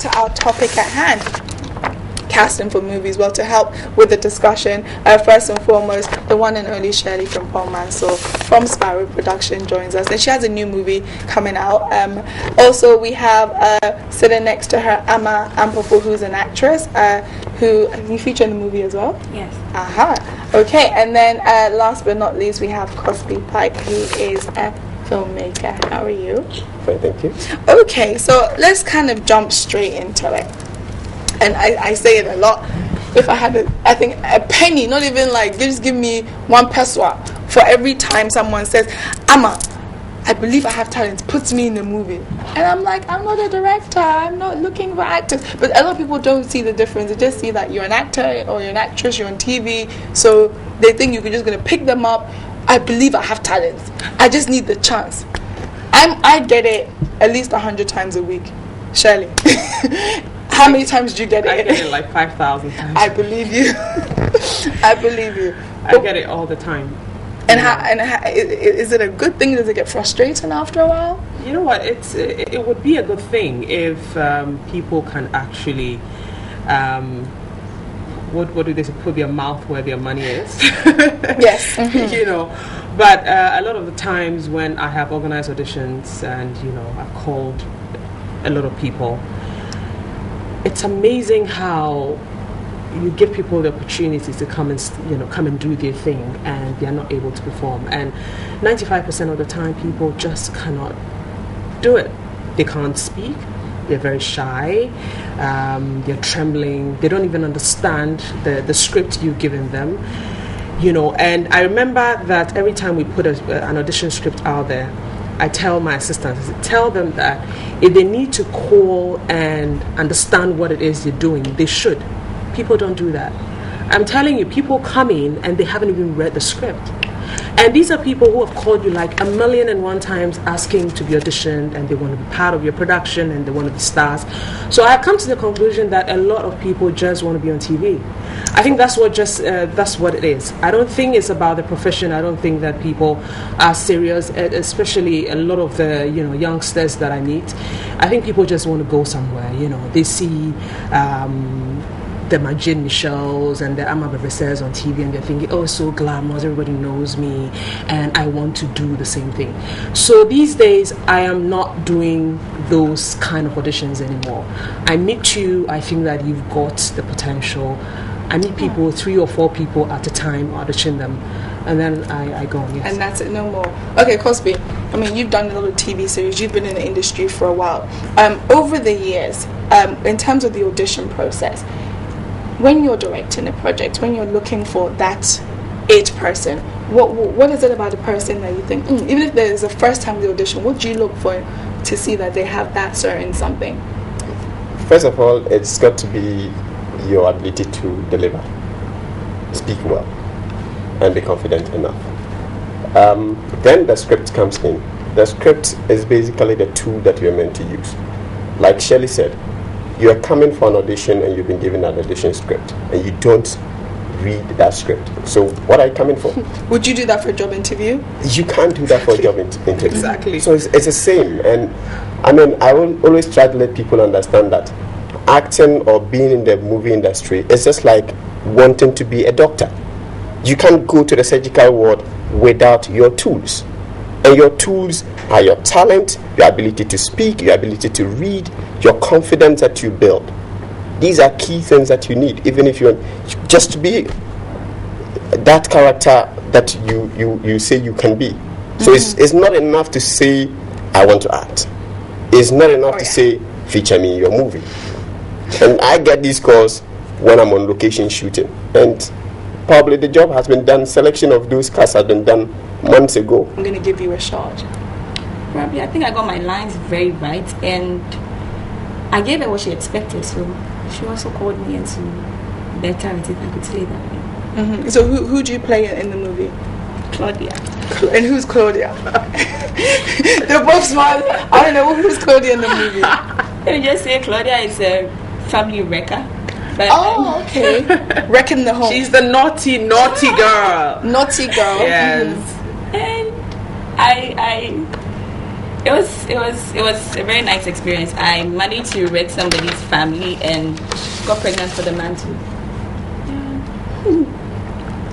to our topic at hand, casting for movies. Well, to help with the discussion, first and foremost, the one and only Shirley from Paul Mansell from Sparrow Production joins us, and she has a new movie coming out. Also, we have sitting next to her Ama Ampofu, who's an actress who you feature in the movie as well. Yes. Okay, and then last but not least, we have Cosby Pike, who is a filmmaker. How are you? Fine, thank you. Okay, so let's kind of jump straight into it. And I say it a lot. If I had, I think, a penny, not even like, just give me one peswa for every time someone says, Ama, I believe I have talent, puts me in a movie. And I'm like, I'm not a director, I'm not looking for actors. But a lot of people don't see the difference. They just see that you're an actor or you're an actress, you're on TV. So they think you're just going to pick them up. I believe I have talent. I just need the chance. I get it at least 100 times a week. Shirley, how many times do you get it? I get it like 5,000 times. I believe you. I believe you. I get it all the time. And how is it a good thing? Does it get frustrating after a while? You know what? It would be a good thing if people can actually. What do they say? Put their mouth where their money is. Yes. Mm-hmm. You know, but a lot of the times when I have organized auditions and I've called a lot of people, it's amazing how you give people the opportunity to come and do their thing, and they're not able to perform. And 95% of the time, people just cannot do it. They can't speak. They're very shy, they're trembling, they don't even understand the script you've given them, and I remember that every time we put an audition script out there, I tell my assistants, tell them that if they need to call and understand what it is you're doing, they should. People don't do that. I'm telling you, people come in and they haven't even read the script. And these are people who have called you like 1,000,001 times asking to be auditioned, and they want to be part of your production and they want to be stars. So I've come to the conclusion that a lot of people just want to be on TV. I think that's what it is. I don't think it's about the profession. I don't think that people are serious, especially a lot of the youngsters that I meet. I think people just want to go somewhere. They see the Majin Michels and the Ama Bebeses on TV, and they're thinking, oh, so glamorous, everybody knows me, and I want to do the same thing. So these days, I am not doing those kind of auditions anymore. I meet you, I think that you've got the potential. I meet people, 3 or 4 people at a time, audition them, and then I go on. Yes. And that's it, no more. Okay, Cosby, I mean, you've done a little TV series, you've been in the industry for a while. Over the years, in terms of the audition process, when you're directing a project, when you're looking for that it person, what is it about the person that you think, even if there is a first time the audition, what do you look for to see that they have that certain something? First of all, it's got to be your ability to deliver, speak well, and be confident enough. Then the script comes in. The script is basically the tool that you're meant to use. Like Shirley said, you are coming for an audition and you've been given an audition script and you don't read that script. So what are you coming for? Would you do that for a job interview? You can't do that for a job interview. Exactly. So it's the same. And I mean, I will always try to let people understand that acting or being in the movie industry is just like wanting to be a doctor. You can't go to the surgical ward without your tools. And your tools are your talent, your ability to speak, your ability to read, your confidence that you build. These are key things that you need, even if you want just to be that character that you say you can be. So it's not enough to say, I want to act. It's not enough to say, feature me in your movie. And I get these calls when I'm on location shooting. And probably the job has been done, selection of those casts has been done months ago. I'm going to give you a shot. Probably, I think I got my lines very right, and I gave her what she expected, so she also called me into better, if I could say that way. Mm-hmm. So who do you play in the movie? Claudia. And who's Claudia? They're both smart. I don't know who's Claudia in the movie. Let me just say Claudia is a family wrecker. But okay. Wrecking the home. She's the naughty girl. Naughty girl. Yes. And It was a very nice experience. I managed to wreck somebody's family and got pregnant for the man too.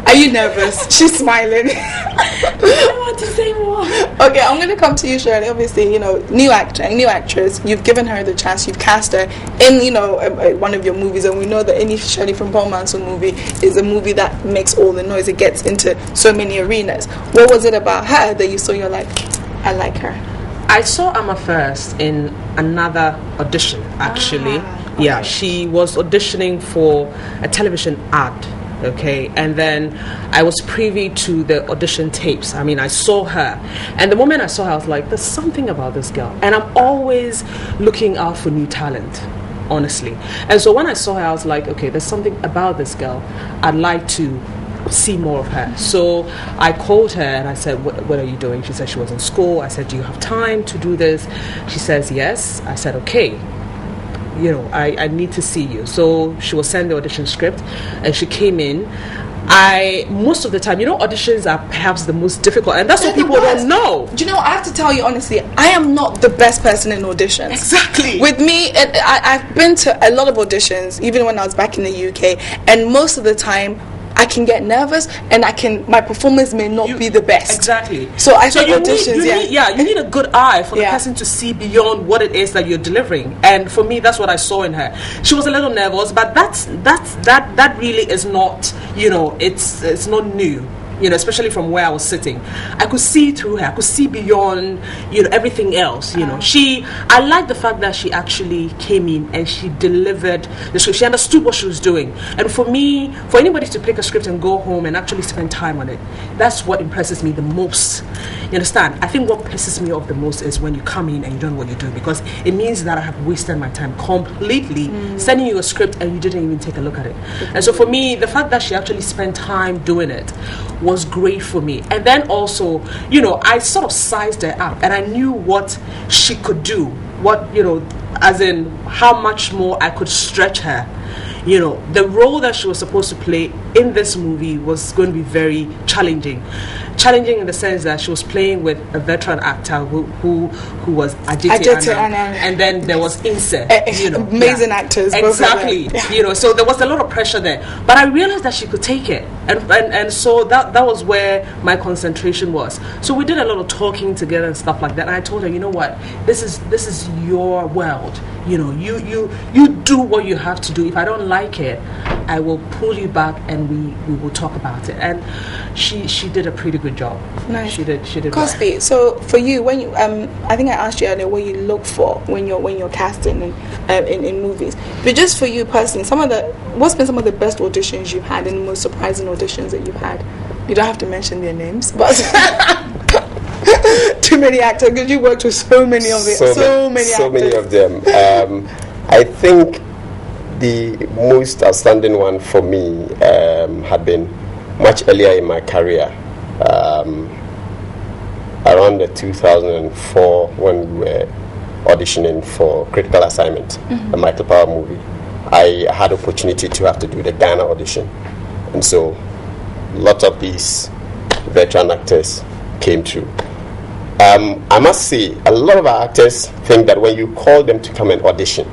Are you nervous? She's smiling. I don't want to say more. Okay, I'm going to come to you, Shirley. Obviously, you know, new actress. You've given her the chance. You've cast her in, you know, one of your movies, and we know that any Shirley from Paul Manson movie is a movie that makes all the noise. It gets into so many arenas. What was it about her that you saw? You're like, I like her. I saw Amma first in another audition, actually. Okay. Yeah, she was auditioning for a television ad. Okay, and then I was privy to the audition tapes. I mean, I saw her, and the moment I saw her, I was like, there's something about this girl. And I'm always looking out for new talent, honestly. And so when I saw her, I was like, okay, there's something about this girl. I'd like to see more of her. So I called her and I said, what are you doing? She said she was in school. I said, do you have time to do this? She says yes. I said, okay, you know, I need to see you. So she was sent the audition script and she came in. Most of the time, you know, auditions are perhaps the most difficult, and that's what people don't know. Do you know, I have to tell you honestly, I am not the best person in auditions. Exactly. With me, I've been to a lot of auditions, even when I was back in the UK, and most of the time, I can get nervous, and my performance may not be the best. Exactly. So I think auditions, you need a good eye for the Yeah. person to see beyond what it is that you're delivering. And for me, that's what I saw in her. She was a little nervous, but that really is not, you know, it's not new. You know, especially from where I was sitting, I could see through her. I could see beyond, you know, everything else. You know, I like the fact that she actually came in and she delivered the script. She understood what she was doing. And for me, for anybody to pick a script and go home and actually spend time on it, that's what impresses me the most. You understand? I think what pisses me off the most is when you come in and you don't know what you're doing, because it means that I have wasted my time completely sending you a script and you didn't even take a look at it. And so for me, the fact that she actually spent time doing it was great for me. And then also, you know, I sort of sized her up and I knew what she could do, what, you know, as in how much more I could stretch her. You know, the role that she was supposed to play in this movie was going to be very challenging in the sense that she was playing with a veteran actor who was Ajite Anand, and then there was Inse, you know, amazing actors, exactly. You know, so there was a lot of pressure there, but I realized that she could take it, and so that was where my concentration was. So we did a lot of talking together and stuff like that, and I told her, you know what, this is your world. You know, you do what you have to do. If I don't like it, I will pull you back and we will talk about it. And she did a pretty good job. Nice. She did. Cosby, well. so for you, when you I think I asked you earlier what you look for when you're casting in movies. But just for you personally, what's been some of the best auditions you've had and the most surprising auditions that you've had? You don't have to mention their names, but too many actors, because you worked with so many of them. So many of them. I think the most outstanding one for me had been much earlier in my career, around the 2004 when we were auditioning for Critical Assignment, a Michael Power movie. I had opportunity to have to do the Ghana audition, and so lots of these veteran actors came through. I must say, a lot of our actors think that when you call them to come and audition,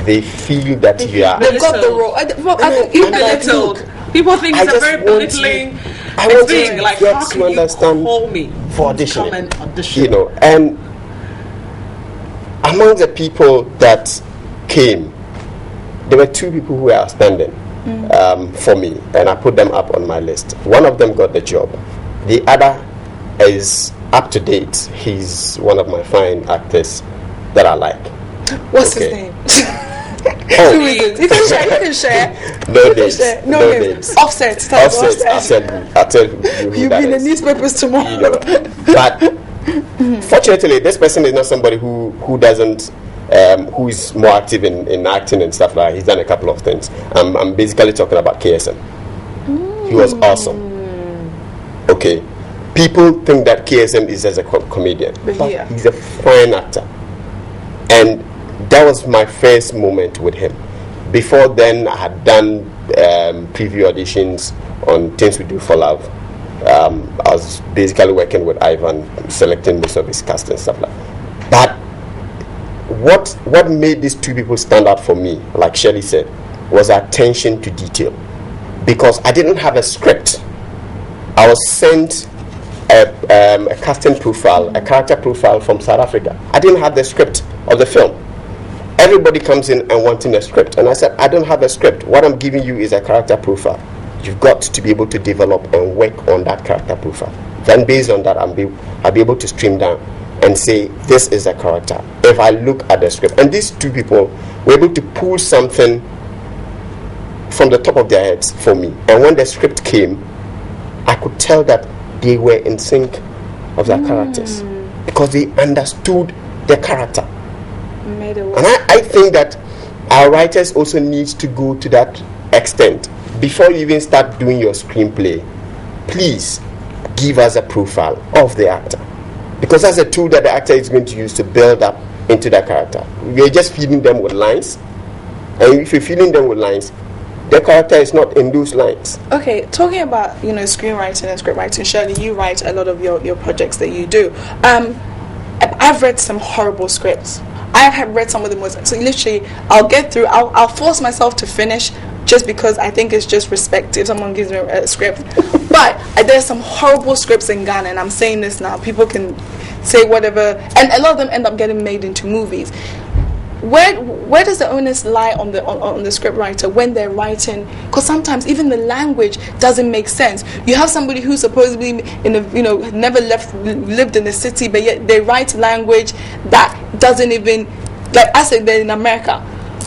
they feel that you are... They've got the role. People think it's a very belittling thing. Like, how can you call me for auditioning? Come and audition? You know, and among the people that came, there were two people who were outstanding for me, and I put them up on my list. One of them got the job. The other is up to date. He's one of my fine actors that I like. What's his name? Oh. Who is it? You can share. No names. No names. Offset. I'll tell you who You'll that be in the is. newspapers tomorrow. You know. But fortunately, this person is not somebody who doesn't who is more active in acting and stuff like that. He's done a couple of things. I'm basically talking about KSM. He was awesome. Okay. People think that KSM is as a comedian, but he's a fine actor. And that was my first moment with him. Before then, I had done preview auditions on Things We Do for Love. I was basically working with Ivan, selecting most of his cast and stuff like that. what made these two people stand out for me, like Shirley said, was attention to detail. Because I didn't have a script. I was sent a casting profile, a character profile from South Africa. I didn't have the script of the film. Everybody comes in and wanting a script, and I said, I don't have a script. What I'm giving you is a character profile. You've got to be able to develop and work on that character profile. Then based on that, I'll be able to stream down and say, this is a character. If I look at the script, and these two people were able to pull something from the top of their heads for me. And when the script came, I could tell that they were in sync of their characters because they understood the character. Made it work. And I think that our writers also need to go to that extent. Before you even start doing your screenplay, please give us a profile of the actor, because that's a tool that the actor is going to use to build up into that character. We're just feeding them with lines, and if you're feeding them with lines, the character is not in those lines. Okay, talking about screenwriting and script writing, Shirley, you write a lot of your projects that you do. I've read some horrible scripts. I have read some of the most. So literally, I'll get through. I'll force myself to finish just because I think it's just respect if someone gives me a script. But there's some horrible scripts in Ghana, and I'm saying this now. People can say whatever, and a lot of them end up getting made into movies. Where does the onus lie on the script writer when they're writing? Because sometimes even the language doesn't make sense. You have somebody who's supposedly never lived in the city, but yet they write language that doesn't even, like I said, they're in America,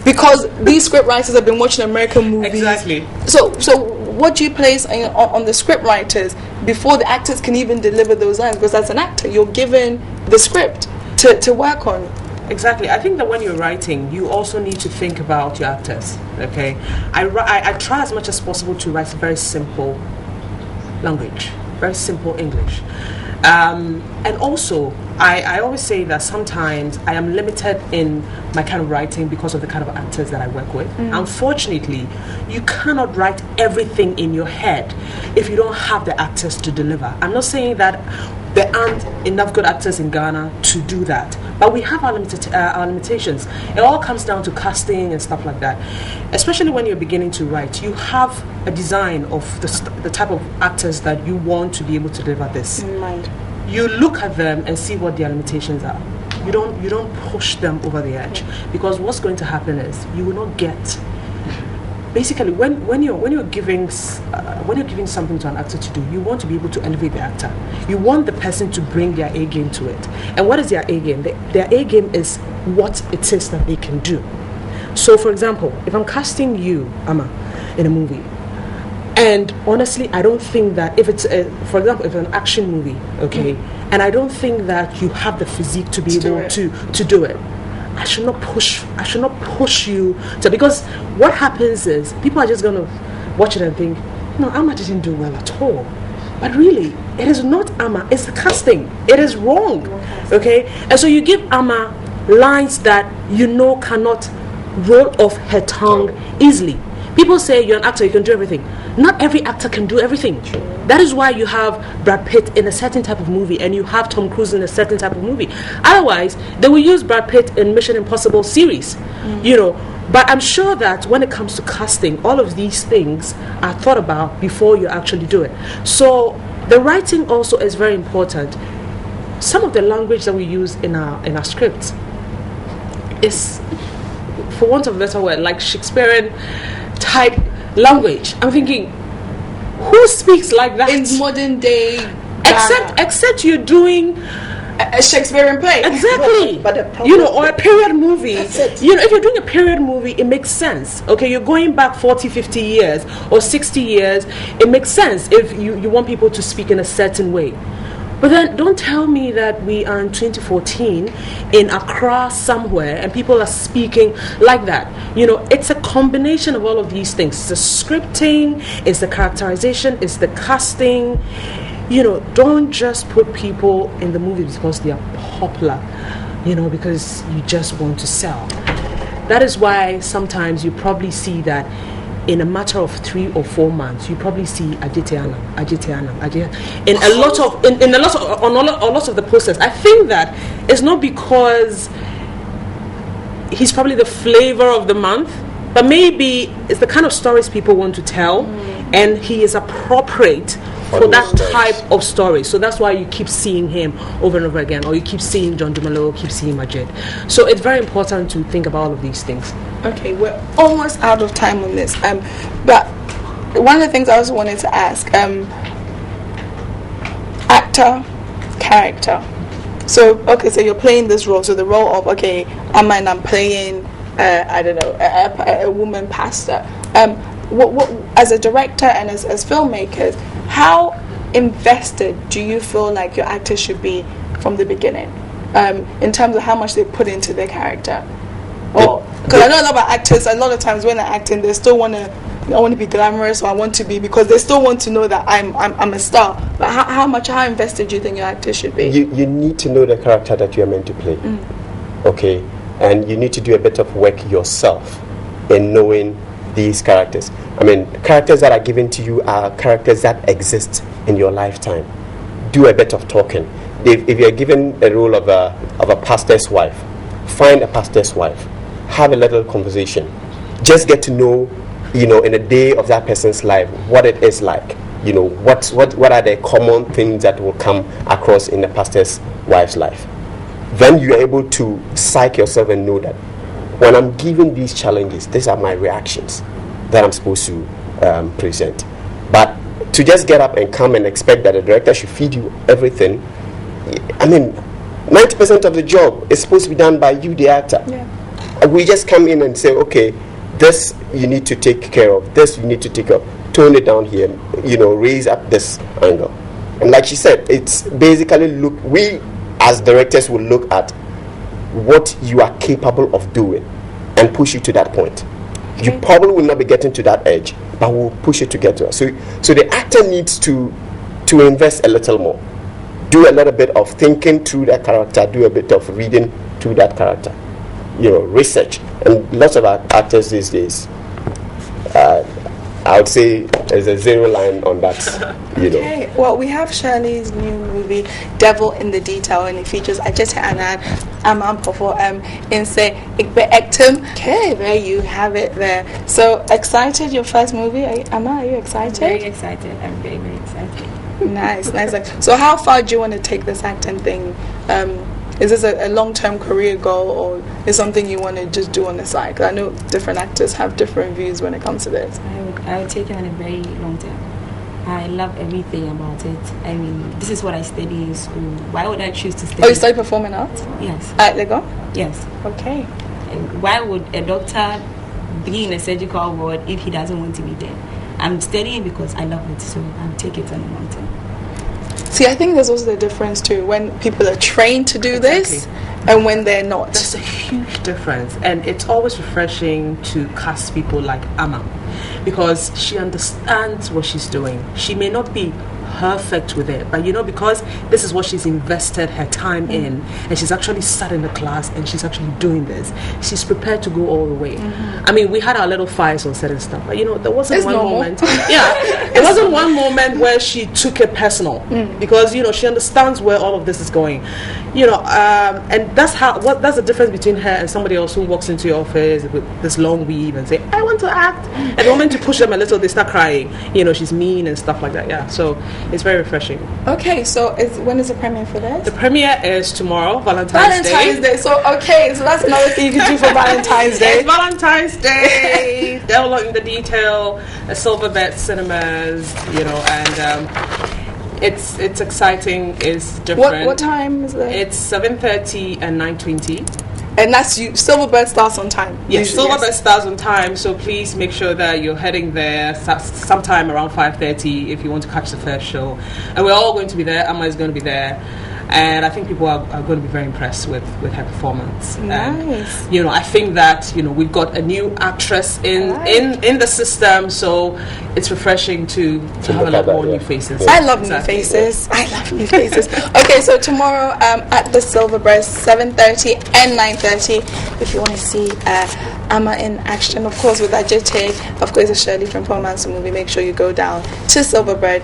because these script writers have been watching American movies. Exactly. So what do you place on the script writers before the actors can even deliver those lines? Because as an actor, you're given the script to work on. Exactly. I think that when you're writing, you also need to think about your actors. Okay, I try as much as possible to write very simple language, very simple English, and also I always say that sometimes I am limited in my kind of writing because of the kind of actors that I work with. Unfortunately, you cannot write everything in your head if you don't have the actors to deliver. I'm not saying that there aren't enough good actors in Ghana to do that, but we have our limitations. It all comes down to casting and stuff like that. Especially when you're beginning to write, you have a design of the type of actors that you want to be able to deliver this. In mind. You look at them and see what their limitations are. You don't push them over the edge, because what's going to happen is you will not get. Basically, when you're giving something to an actor to do, you want to be able to elevate the actor. You want the person to bring their A game to it. And what is their A game? Their A game is what it is that they can do. So, for example, if I'm casting you, Ama, in a movie, and honestly, I don't think that if it's for example, if it's an action movie, okay, and I don't think that you have the physique to be able to do it. I should not push you to, because what happens is people are just going to watch it and think, no, Ama didn't do well at all. But really, it is not Ama, it's the casting. It is wrong. Okay? And so you give Ama lines that cannot roll off her tongue easily. People say you're an actor, you can do everything. Not every actor can do everything. That is why you have Brad Pitt in a certain type of movie and you have Tom Cruise in a certain type of movie. Otherwise, they will use Brad Pitt in Mission Impossible series, But I'm sure that when it comes to casting, all of these things are thought about before you actually do it. So the writing also is very important. Some of the language that we use in our scripts is, for want of a better word, like Shakespearean type language. I'm thinking, who speaks like that in modern day except you're doing a Shakespearean play? Exactly. But the problem, or a period movie. That's it. If you're doing a period movie, it makes sense. Okay, you're going back 40, 50 years or 60 years, it makes sense if you want people to speak in a certain way. But then don't tell me that we are in 2014 in Accra somewhere and people are speaking like that. It's a combination of all of these things. It's the scripting, it's the characterization, it's the casting. Don't just put people in the movies because they are popular, because you just want to sell. That is why sometimes you probably see that in a matter of 3 or 4 months, you probably see Adityanam. In a lot of the process. I think that it's not because he's probably the flavor of the month, but maybe it's the kind of stories people want to tell, and he is appropriate for that type of story. So that's why you keep seeing him over and over again, or you keep seeing John Dumelo, keep seeing Majid. So it's very important to think about all of these things. Okay, we're almost out of time on this. But one of the things I also wanted to ask, actor, character. So, okay, so you're playing this role. So the role of, okay, I'm playing, I don't know, a woman pastor. What, as a director and as filmmakers, how invested do you feel like your actors should be from the beginning, in terms of how much they put into their character? Because I know a lot about actors. A lot of times when they're acting, they still want to be glamorous, or I want to be, because they still want to know that I'm a star. But how invested do you think your actors should be? You need to know the character that you are meant to play. Okay, and you need to do a bit of work yourself in knowing these characters. I mean, characters that are given to you are characters that exist in your lifetime. Do a bit of talking. If you're given a role of a pastor's wife, find a pastor's wife, have a little conversation, just get to know, in a day of that person's life, what it is like. What are the common things that will come across in a pastor's wife's life. Then you're able to psych yourself and know that when I'm given these challenges, these are my reactions that I'm supposed to present. But to just get up and come and expect that the director should feed you everything, I mean, 90% of the job is supposed to be done by you, the actor. Yeah. We just come in and say, okay, this you need to take care of, this you need to take up, tone it down here, raise up this angle. And like she said, it's basically we as directors will look at what you are capable of doing and push you to that point. Okay. You probably will not be getting to that edge, but we'll push you to get to it. So the actor needs to invest a little more. Do a little bit of thinking through that character, do a bit of reading through that character. Research. And lots of actors these days, I would say there's a zero line on that. Okay. Well, we have Shirley's new movie, Devil in the Detail, and it features Ajit Anand, Aman Pofo, Inse Igbe Ektim. Okay, there you have it there. So excited, your first movie. Amma, are you excited? Very excited. I'm very, very excited. Nice. So how far do you want to take this acting thing? Is this a long-term career goal, or is something you want to just do on the side? 'Cause I know different actors have different views when it comes to this. I would take it on a very long term. I love everything about it. I mean, this is what I study in school. Why would I choose to study? Oh, you study performing arts? Yes. At Legon? Yes. Okay. And why would a doctor be in a surgical ward if he doesn't want to be there? I'm studying because I love it, so I'll take it on a long term. See, I think there's also the difference too when people are trained to do this and when they're not. There's a huge difference, and it's always refreshing to cast people like Amma, because she understands what she's doing. She may not be perfect with it, but because this is what she's invested her time in, and she's actually sat in the class and she's actually doing this, she's prepared to go all the way. I mean, we had our little fights on certain stuff, but there wasn't one moment it wasn't one moment where she took it personal, because she understands where all of this is going, and that's the difference between her and somebody else who walks into your office with this long weave and say, I want to act, and the moment you push them a little, they start crying. She's mean and stuff like that. So it's very refreshing. Okay, so when is the premiere for this? The premiere is tomorrow, Valentine's Day. So that's another thing you can do for Valentine's Day. It's Valentine's Day. Devil in the Detail, Silverbird Cinemas, and it's exciting. It's different. What time is it? It's 7:30 and 9:20. And that's you. Silverbird starts on time. Yes, Silverbird starts on time. So please make sure that you're heading there sometime around 5:30 if you want to catch the first show. And we're all going to be there. Amma is going to be there, and I think people are going to be very impressed with her performance. Nice. And, I think that we've got a new actress in the system, so it's refreshing to have a lot more new faces. I love new faces. I love new faces. Okay, so tomorrow at the Silverbird, 7:30 and 9:30. If you want to see Amma in action, of course, with Ajit, of course, the Shirley from Poor Man's movie, make sure you go down to Silverbird.